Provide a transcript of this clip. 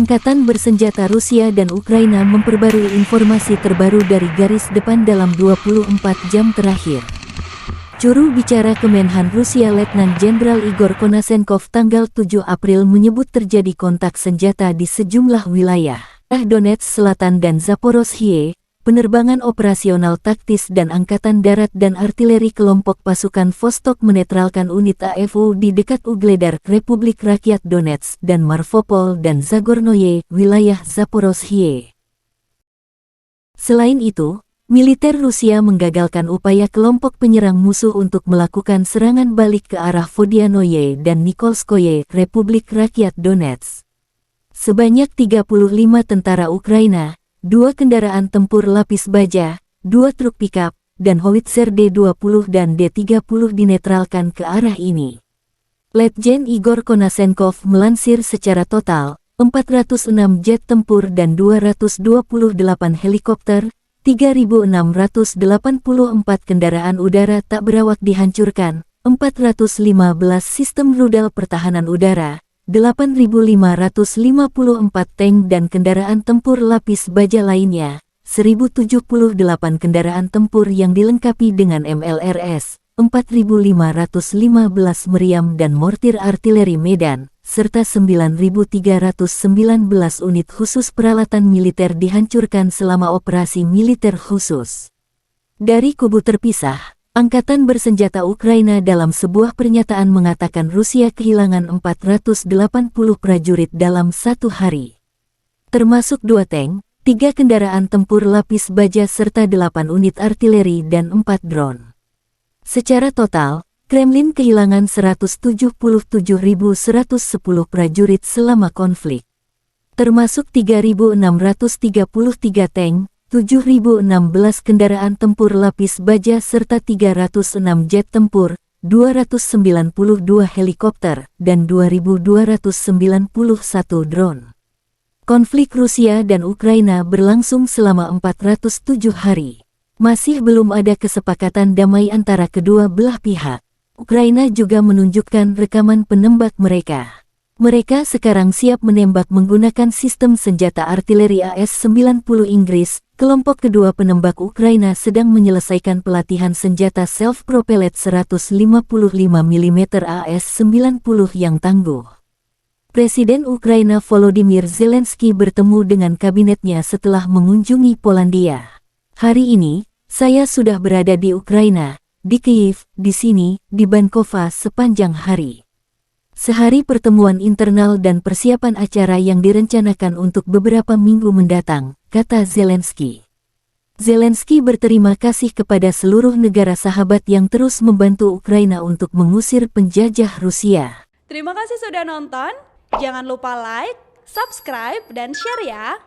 Angkatan bersenjata Rusia dan Ukraina memperbarui informasi terbaru dari garis depan dalam 24 jam terakhir. Juru bicara Kemenhan Rusia Letnan Jenderal Igor Konashenkov tanggal 7 April menyebut terjadi kontak senjata di sejumlah wilayah Donetsk Selatan dan Zaporozhye. Penerbangan operasional taktis dan Angkatan Darat dan Artileri kelompok pasukan Vostok menetralkan unit AFU di dekat Ugledar, Republik Rakyat Donetsk dan Marvopol dan Zagornoye, wilayah Zaporozhye. Selain itu, militer Rusia menggagalkan upaya kelompok penyerang musuh untuk melakukan serangan balik ke arah Vodianoye dan Nikolskoye, Republik Rakyat Donetsk. Sebanyak 35 tentara Ukraina, 2 kendaraan tempur lapis baja, 2 truk pickup, dan howitzer D-20 dan D-30 dinetralkan ke arah ini. Letjen Igor Konashenkov melansir secara total, 406 jet tempur dan 228 helikopter, 3.684 kendaraan udara tak berawak dihancurkan, 415 sistem rudal pertahanan udara, 8.554 tank dan kendaraan tempur lapis baja lainnya, 1.078 kendaraan tempur yang dilengkapi dengan MLRS, 4.515 meriam dan mortir artileri Medan, serta 9.319 unit khusus peralatan militer dihancurkan selama operasi militer khusus. Dari kubu terpisah, Angkatan bersenjata Ukraina dalam sebuah pernyataan mengatakan Rusia kehilangan 480 prajurit dalam satu hari. Termasuk 2 tank, 3 kendaraan tempur lapis baja serta 8 unit artileri dan 4 drone. Secara total, Kremlin kehilangan 177.110 prajurit selama konflik. Termasuk 3.633 tank, 7.016 kendaraan tempur lapis baja serta 306 jet tempur, 292 helikopter, dan 2.291 drone. Konflik Rusia dan Ukraina berlangsung selama 407 hari. Masih belum ada kesepakatan damai antara kedua belah pihak. Ukraina juga menunjukkan rekaman penembak mereka. Mereka sekarang siap menembak menggunakan sistem senjata artileri AS-90 Inggris. Kelompok kedua penembak Ukraina sedang menyelesaikan pelatihan senjata self-propelled 155 mm AS-90 yang tangguh. Presiden Ukraina Volodymyr Zelensky bertemu dengan kabinetnya setelah mengunjungi Polandia. Hari ini, saya sudah berada di Ukraina, di Kyiv, di sini, di Bankova sepanjang hari. Sehari pertemuan internal dan persiapan acara yang direncanakan untuk beberapa minggu mendatang, kata Zelensky. Zelensky berterima kasih kepada seluruh negara sahabat yang terus membantu Ukraina untuk mengusir penjajah Rusia. Terima kasih sudah nonton, jangan lupa like, subscribe, dan share ya!